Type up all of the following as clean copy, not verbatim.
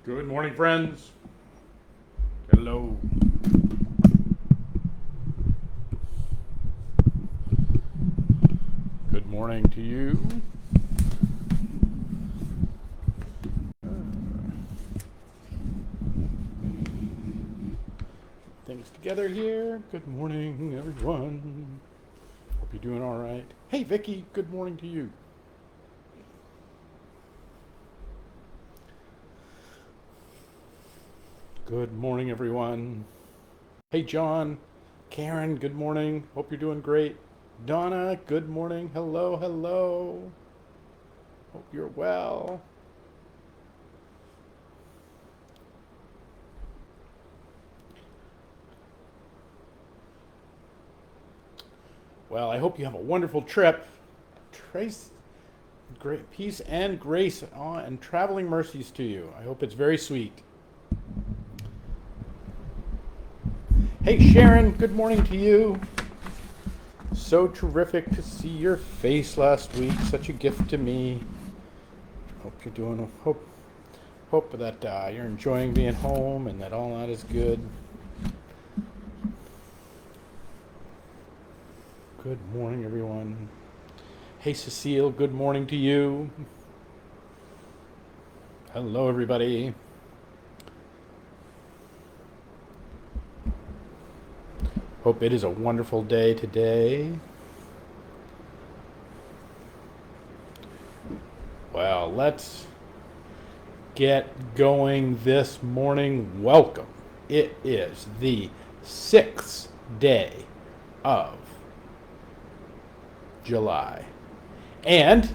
Good morning, friends. Hello. Good morning to you. Things together here. Good morning, everyone. Hope you're doing all right. Hey, Vicky. Good morning to you. Good morning, everyone. Hey, John. Karen, good morning. Hope you're doing great. Donna, good morning. Hello, hello. Hope you're well. Well, I hope you have a wonderful trip. Trace, great peace and grace and traveling mercies to you. I hope it's very sweet. Hey, Sharon, good morning to you. So terrific to see your face last week. Such a gift to me. Hope you're doing. Hope that you're enjoying being home and that all that is good. Good morning, everyone. Hey, Cecile, good morning to you. Hello, everybody. Hope it is a wonderful day today. Well, let's get going this morning. Welcome. It is the 6th day of July. And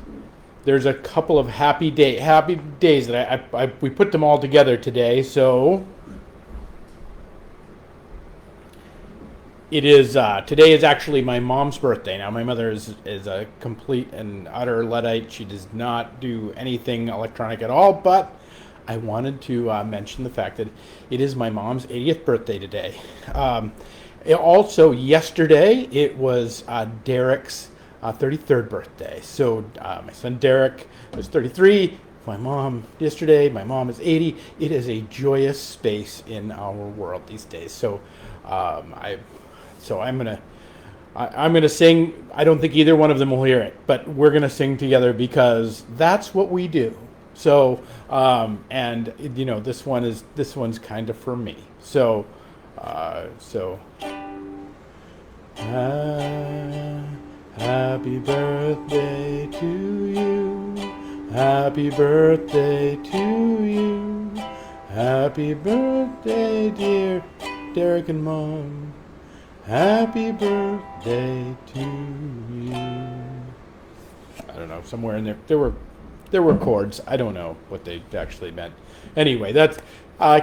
there's a couple of happy days that we put them all together today. So it is today is actually my mom's birthday. Now my mother is a complete and utter Luddite. She does not do anything electronic at all, but I wanted to mention the fact that it is my mom's 80th birthday today. Also yesterday it was Derek's 33rd birthday. So my son Derek was 33. My mom yesterday. My mom is 80. It is a joyous space in our world these days. So I'm gonna sing. I don't think either one of them will hear it, but we're gonna sing together because that's what we do. So and you know this one's kind of for me. So. Happy birthday to you. Happy birthday to you. Happy birthday, dear Derek and Mom. Happy birthday to you. I don't know, somewhere in there were chords. I don't know what they actually meant. Anyway, that's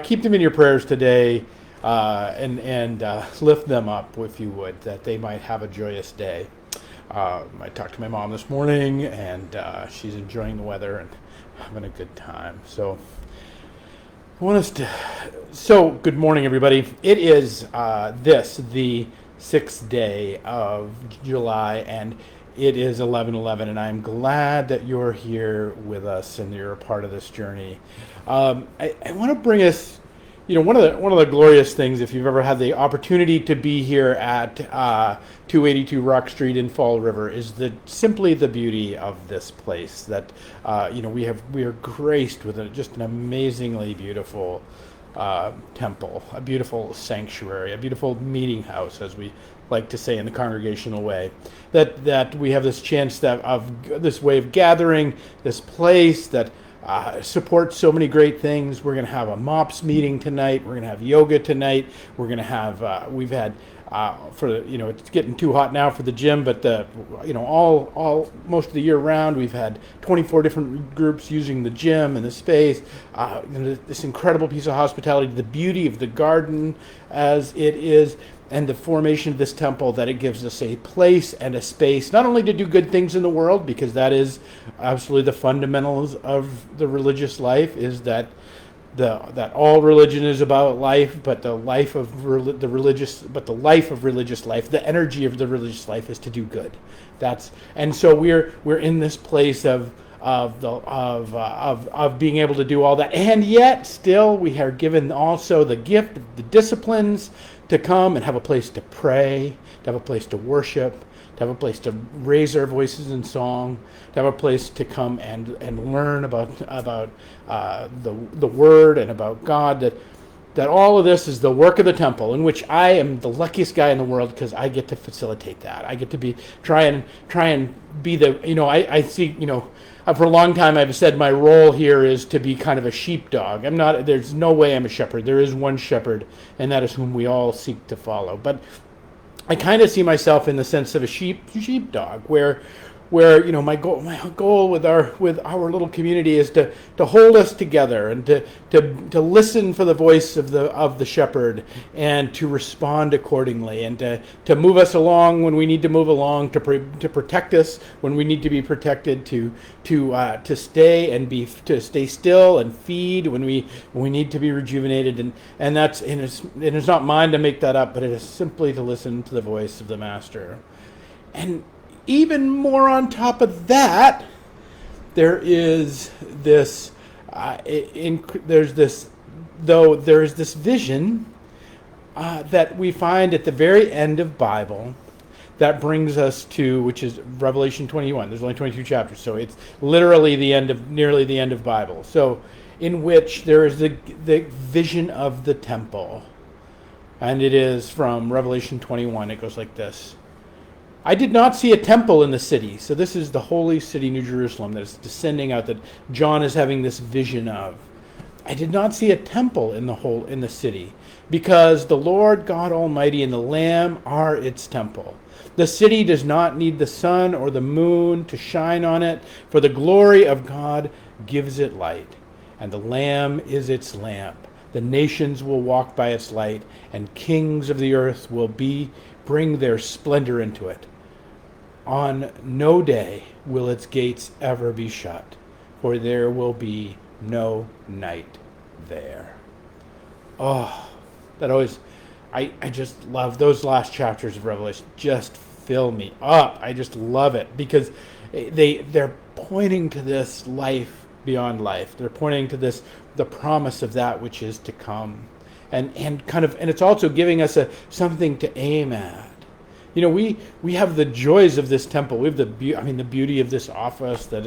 keep them in your prayers today, and lift them up if you would, that they might have a joyous day. I talked to my mom this morning, and she's enjoying the weather and having a good time. So good morning, everybody. It is the 6th day of July, and it is 11:11, and I'm glad that you're here with us and you're a part of this journey. I want to bring us, one of the glorious things, if you've ever had the opportunity to be here at 282 Rock Street in Fall River, is simply the beauty of this place. That we are graced with just an amazingly beautiful temple, a beautiful sanctuary, a beautiful meeting house, as we like to say in the congregational way. That we have this chance of this way of gathering, this place that supports so many great things. We're going to have a MOPS meeting tonight. We're going to have yoga tonight. We're going to have we've had it's getting too hot now for the gym, but all most of the year round we've had 24 different groups using the gym and the space. This incredible piece of hospitality, the beauty of the garden as it is, and the formation of this temple, that it gives us a place and a space not only to do good things in the world, because that is absolutely the fundamentals of the religious life, is that all religion is about life, but the life of religious life, the energy of the religious life, is to do good. And so we're in this place of of being able to do all that. And yet still we are given also the gift of the disciplines to come and have a place to pray, to have a place to worship, to have a place to raise our voices in song, to have a place to come and learn about the Word and about God. That all of this is the work of the temple, in which I am the luckiest guy in the world because I get to facilitate that. I get to try and be the, I see, for a long time I've said my role here is to be kind of a sheepdog. There's no way I'm a shepherd. There is one shepherd, and that is whom we all seek to follow. But I kind of see myself in the sense of a sheepdog, where my goal with our little community is to hold us together and to listen for the voice of the shepherd and to respond accordingly, and to move us along when we need to move along, to protect us when we need to be protected, to stay still and feed when we need to be rejuvenated, and it's not mine to make that up, but it is simply to listen to the voice of the Master. And even more on top of that, there is this vision that we find at the very end of Bible that brings us to, which is Revelation 21. There's only 22 chapters, so it's literally nearly the end of Bible. So, in which there is the vision of the temple, and it is from Revelation 21. It goes like this. I did not see a temple in the city. So this is the holy city, New Jerusalem, that is descending out, that John is having this vision of. I did not see a temple in the city, because the Lord God Almighty and the Lamb are its temple. The city does not need the sun or the moon to shine on it, for the glory of God gives it light, and the Lamb is its lamp. The nations will walk by its light, and kings of the earth will bring their splendor into it. On no day will its gates ever be shut, for there will be no night there. Oh, I just love those last chapters of Revelation. Just fill me up. I just love it, because they're pointing to this life beyond life. They're pointing to the promise of that which is to come, and it's also giving us something to aim at. We have the joys of this temple. We have the beauty of this office that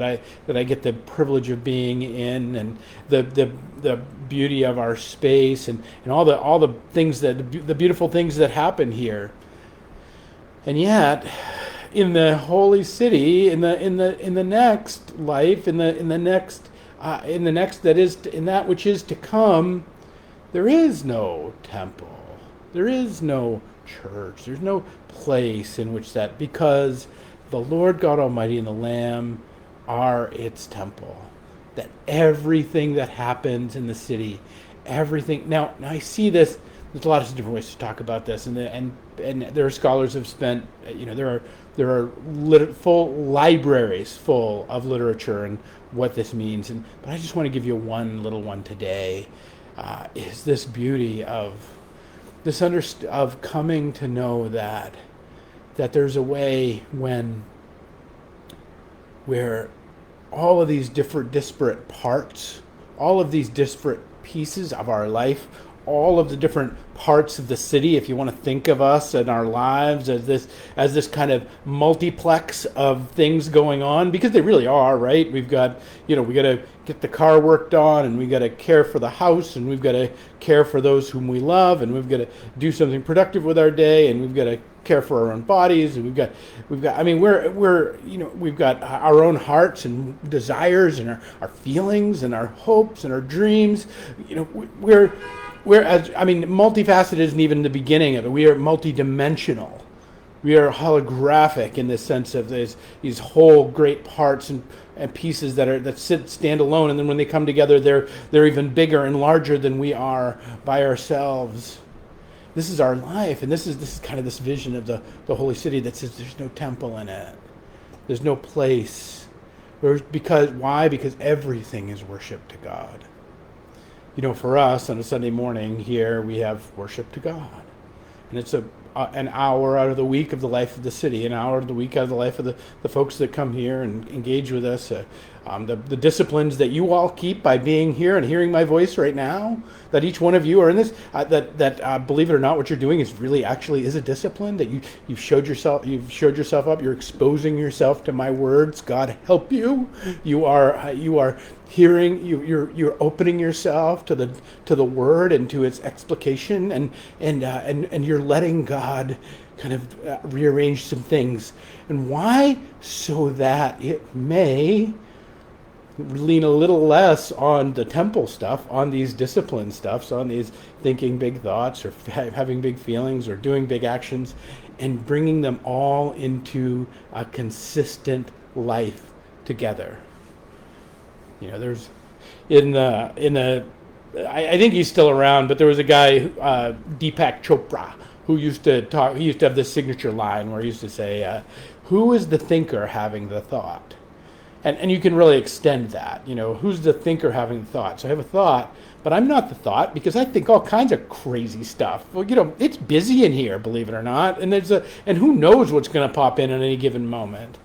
I get the privilege of being in, and the beauty of our space, and all the things the beautiful things that happen here. And yet, in the holy city, in the next life, in that which is to come, there is no temple. There is no church. There's no place in which that, because the Lord God Almighty and the Lamb are its temple. That everything that happens in the city, everything. Now I see this. There's lots of different ways to talk about this, and there are scholars who've spent. There are full libraries full of literature and what this means. But I just want to give you one little one today. Is this beauty of of coming to know that there's a way where all of these different disparate parts, all of these disparate pieces of our life, all of the different parts of the city, if you want to think of us and our lives as this kind of multiplex of things going on, because they really are, right? We've got, we got to get the car worked on, and we got to care for the house, and we've got to care for those whom we love, and we've got to do something productive with our day, and we've got to care for our own bodies, and we've got we've got our own hearts and desires, and our feelings and our hopes and our dreams. Multifaceted isn't even the beginning of it. We are multidimensional. We are holographic in the sense of these whole great parts and pieces that stand alone, and then when they come together, they're even bigger and larger than we are by ourselves. This is our life, and this is kind of this vision of the holy city that says there's no temple in it. There's no place. Why? Because everything is worship to God. For us on a Sunday morning here, we have worship to God. And it's an hour out of the week of the life of the city, an hour of the week out of the life of the folks that come here and engage with us. The disciplines that you all keep by being here and hearing my voice right now, that each one of you are in this, believe it or not, what you're doing is really actually is a discipline, that you've showed yourself up, you're exposing yourself to my words. God help you. You are hearing, you're opening yourself to the word and to its explication, and you're letting God kind of rearrange some things. And why? So that it may lean a little less on the temple stuff, on these discipline stuffs, on these thinking big thoughts or having big feelings or doing big actions, and bringing them all into a consistent life together. You know, there's I think he's still around, but there was a guy, Deepak Chopra, who used to talk. He used to have this signature line where he used to say, "Who is the thinker having the thought?" And you can really extend that. You know, who's the thinker having the thought? So I have a thought, but I'm not the thought because I think all kinds of crazy stuff. Well, you know, it's busy in here, believe it or not, and and who knows what's going to pop in at any given moment.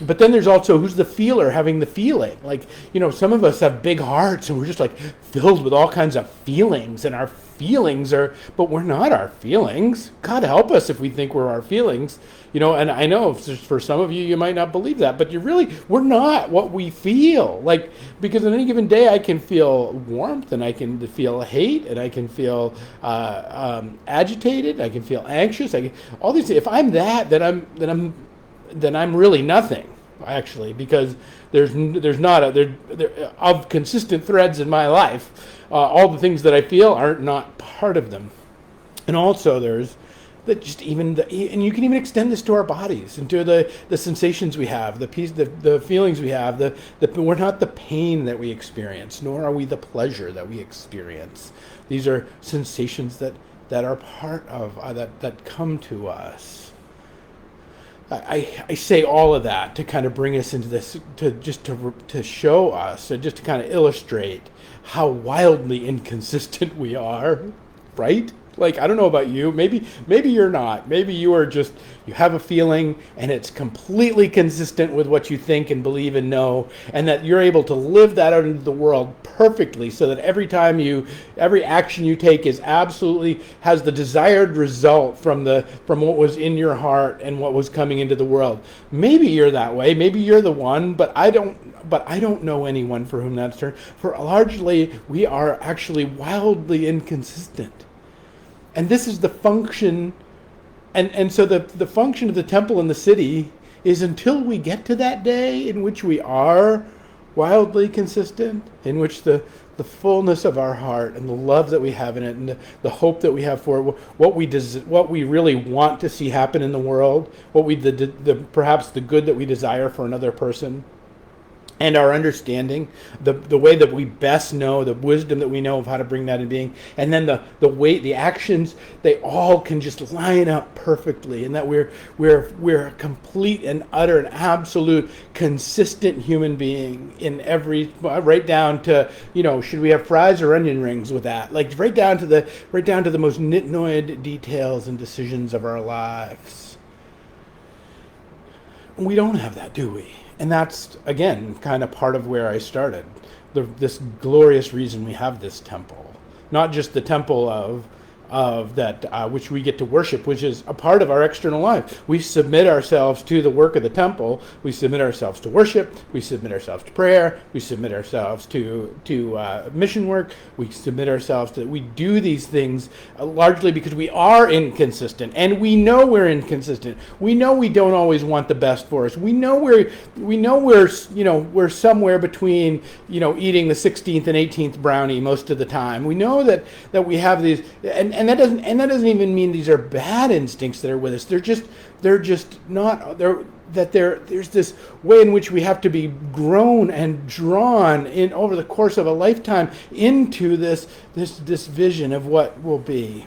But then there's also who's the feeler having the feeling. Like, you know, some of us have big hearts and we're just like filled with all kinds of feelings, and our feelings but we're not our feelings. God help us if we think we're our feelings. You know, and I know for some of you, you might not believe that, but we're not what we feel. Like, because on any given day, I can feel warmth, and I can feel hate, and I can feel agitated, I can feel anxious. All these things. If I'm that, then I'm really nothing, actually, because there's not of consistent threads in my life. All the things that I feel are not part of them, and also there's that just and you can even extend this to our bodies and to the sensations we have, the feelings we have. We're not the pain that we experience, nor are we the pleasure that we experience. These are sensations that are part of that come to us. I say all of that to kind of bring us into this, to show us, and just to kind of illustrate how wildly inconsistent we are, right? Like, I don't know about you. Maybe you're not. Maybe you have a feeling and it's completely consistent with what you think and believe and know, and that you're able to live that out into the world perfectly, so that every action you take has the desired result from what was in your heart and what was coming into the world. Maybe you're that way. Maybe you're the one, but I don't know anyone for whom that's true. For largely, we are actually wildly inconsistent. And this is the function, and so the function of the temple in the city is, until we get to that day in which we are wildly consistent, in which the fullness of our heart and the love that we have in it and the hope that we have for it, what we really want to see happen in the world, perhaps the good that we desire for another person, and our understanding, the way that we best know, the wisdom that we know of how to bring that into being, and then the actions, they all can just line up perfectly, and that we're a complete and utter and absolute consistent human being in every, right down to, you know, should we have fries or onion rings with that? Like, right down to the most nitnoid details and decisions of our lives. We don't have that, do we? And that's, again, kind of part of where I started. This glorious reason we have this temple. Not just the temple of that which we get to worship, which is a part of our external life. We submit ourselves to the work of the temple. We submit ourselves to worship. We submit ourselves to prayer. We submit ourselves to mission work. We submit ourselves to. We do these things largely because we are inconsistent, and we know we're inconsistent. We know we don't always want the best for us. We know we're somewhere between, you know, eating the 16th and 18th brownie most of the time. We know that we have these and that doesn't even mean these are bad instincts that are with us. They're just not. There's this way in which we have to be grown and drawn in over the course of a lifetime into this vision of what will be,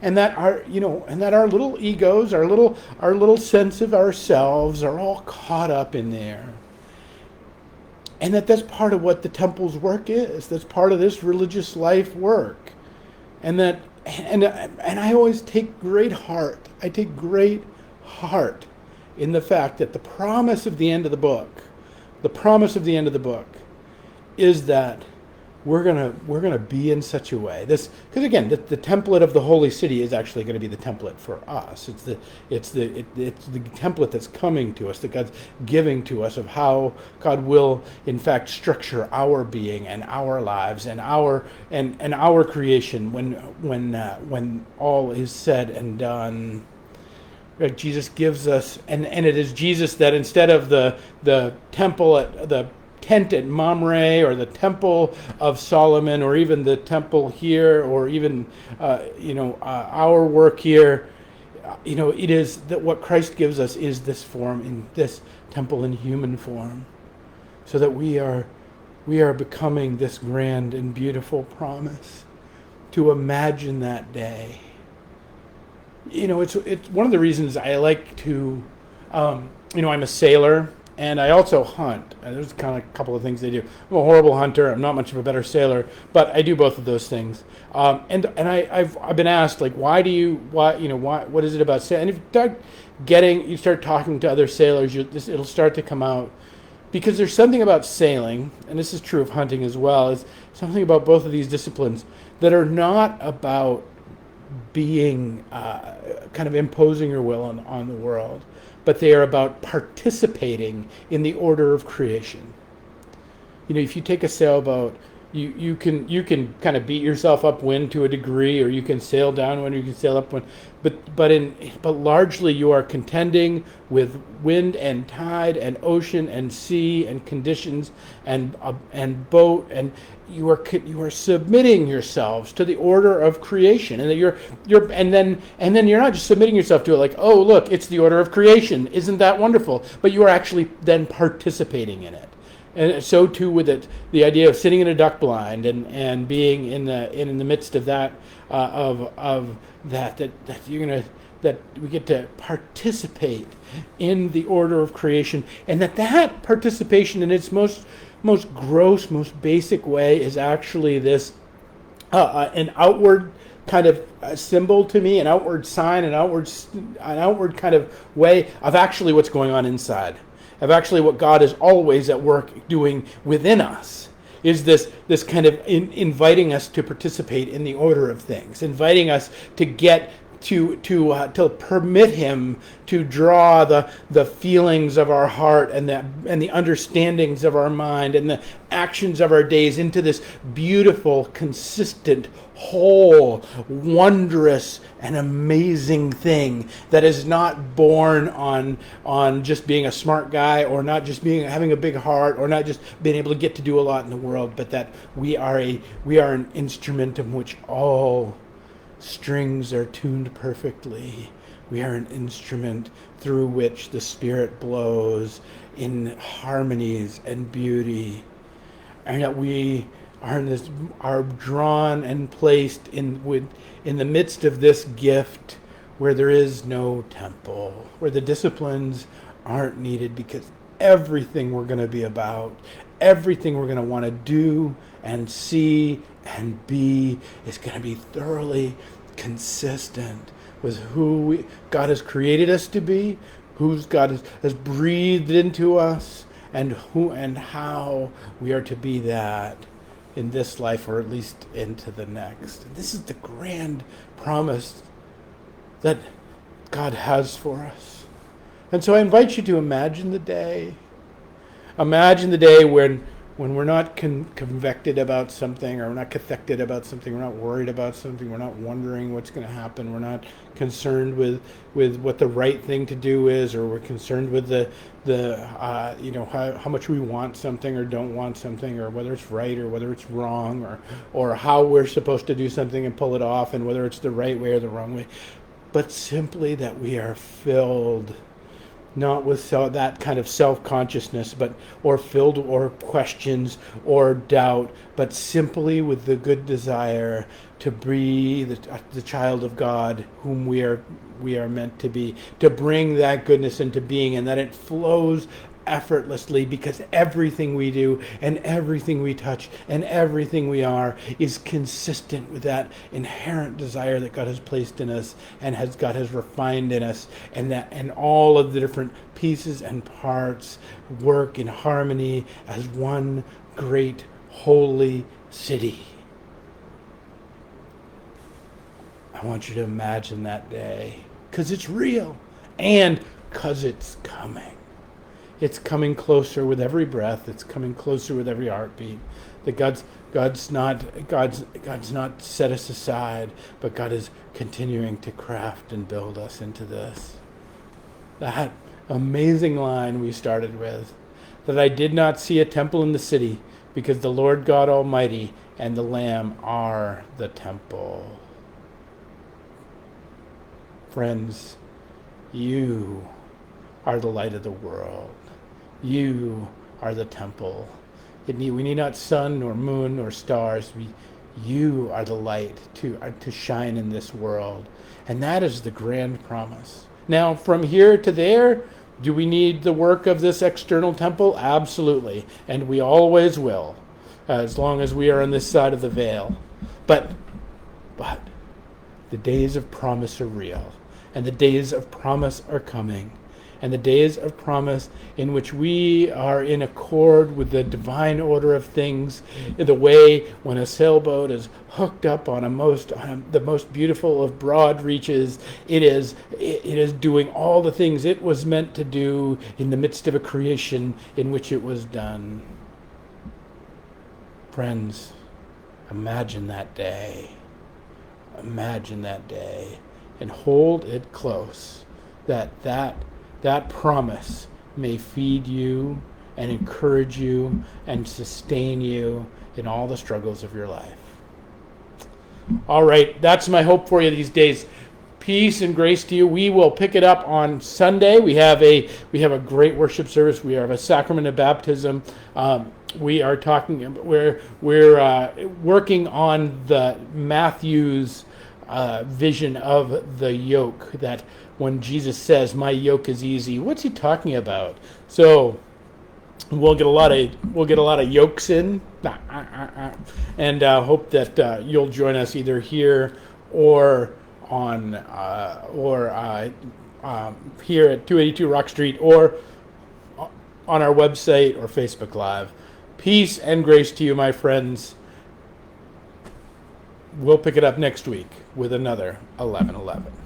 and that our little egos, our little sense of ourselves are all caught up in there. And that's part of what the temple's work is. That's part of this religious life work. And that And I always take great heart. I take great heart in the fact that the promise of the end of the promise of the end of the book, is that we're gonna be in such a way, this, because again, the template of the holy city is actually going to be the template for us. It's the template that's coming to us, that God's giving to us, of how God will in fact structure our being and our lives and our creation when all is said and done. Right, Jesus gives us, and it is Jesus that, instead of the temple at the tent at Mamre, or the temple of Solomon, or even the temple here, or even our work here, it is that what Christ gives us is this form, in this temple in human form, so that we are becoming this grand and beautiful promise, to imagine that day. It's one of the reasons I like to, I'm a sailor, and I also hunt. And there's kind of a couple of things I do. I'm a horrible hunter. I'm not much of a better sailor, but I do both of those things. And I've been asked, like, what is it about sailing? And if you start talking to other sailors, it'll start to come out, because there's something about sailing, and this is true of hunting as well. Is something about both of these disciplines that are not about being kind of imposing your will on the world, but they are about participating in the order of creation. If you take a sailboat, you can kind of beat yourself upwind to a degree, or you can sail downwind, or you can sail upwind, but largely you are contending with wind and tide and ocean and sea and conditions and boat, and you are submitting yourselves to the order of creation, and that and then you're not just submitting yourself to it like, oh look, it's the order of creation, isn't that wonderful? But you are actually then participating in it. And so too with it, the idea of sitting in a duck blind and being in the midst of that, that we get to participate in the order of creation, and that participation in its most gross, most basic way is actually this an outward kind of symbol to me, an outward sign, an outward kind of way of actually what's going on inside, of actually what God is always at work doing within us. Is this kind of inviting us to participate in the order of things, inviting us to get to permit Him to draw the feelings of our heart and the understandings of our mind and the actions of our days into this beautiful, consistent, whole, wondrous, and amazing thing that is not born on just being a smart guy, or not just having a big heart, or not just being able to get to do a lot in the world, but that we are an instrument in which all strings are tuned perfectly. We are an instrument through which the Spirit blows in harmonies and beauty, and that we are drawn and placed in the midst of this gift, where there is no temple, where the disciplines aren't needed, because everything we're going to be about, everything we're going to want to do and see and be, is going to be thoroughly consistent with who God has created us to be, who God has breathed into us, and who and how we are to be that in this life, or at least into the next. And this is the grand promise that God has for us. And so I invite you to imagine the day. Imagine the day when we're not convicted about something, or we're not cathected about something, we're not worried about something, we're not wondering what's going to happen, we're not concerned with what the right thing to do is, or we're concerned with how much we want something or don't want something, or whether it's right or whether it's wrong, or how we're supposed to do something and pull it off, and whether it's the right way or the wrong way, but simply that we are filled not with that kind of self-consciousness, or filled or questions or doubt, but simply with the good desire to be the child of God whom we are meant to be, to bring that goodness into being, and that it flows effortlessly, because everything we do and everything we touch and everything we are is consistent with that inherent desire that God has placed in us and God has refined in us, and all of the different pieces and parts work in harmony as one great holy city. I want you to imagine that day, because it's real and because it's coming. It's coming closer with every breath. It's coming closer with every heartbeat. That God's not set us aside, but God is continuing to craft and build us into this. That amazing line we started with, that I did not see a temple in the city, because the Lord God Almighty and the Lamb are the temple. Friends, you are the light of the world. You are the temple. We need not sun nor moon nor stars. You are the light to shine in this world. And that is the grand promise. Now, from here to there, do we need the work of this external temple? Absolutely. And we always will, as long as we are on this side of the veil. But the days of promise are real. And the days of promise are coming. And the days of promise in which we are in accord with the divine order of things, in the way when a sailboat is hooked up on the most beautiful of broad reaches, it is doing all the things it was meant to do in the midst of a creation in which it was done. Friends, imagine that day. Imagine that day. And hold it close, that promise may feed you and encourage you and sustain you in all the struggles of your life. All right, that's my hope for you these days. Peace and grace to you. We will pick it up on Sunday. We have a great worship service. We have a sacrament of baptism. We are talking. We're working on the Matthew's vision of the yoke, that when Jesus says, "My yoke is easy," what's he talking about? So we'll get a lot of yokes in, and hope that you'll join us either here or on here at 282 Rock Street, or on our website or Facebook Live. Peace and grace to you, my friends. We'll pick it up next week with another 11:11.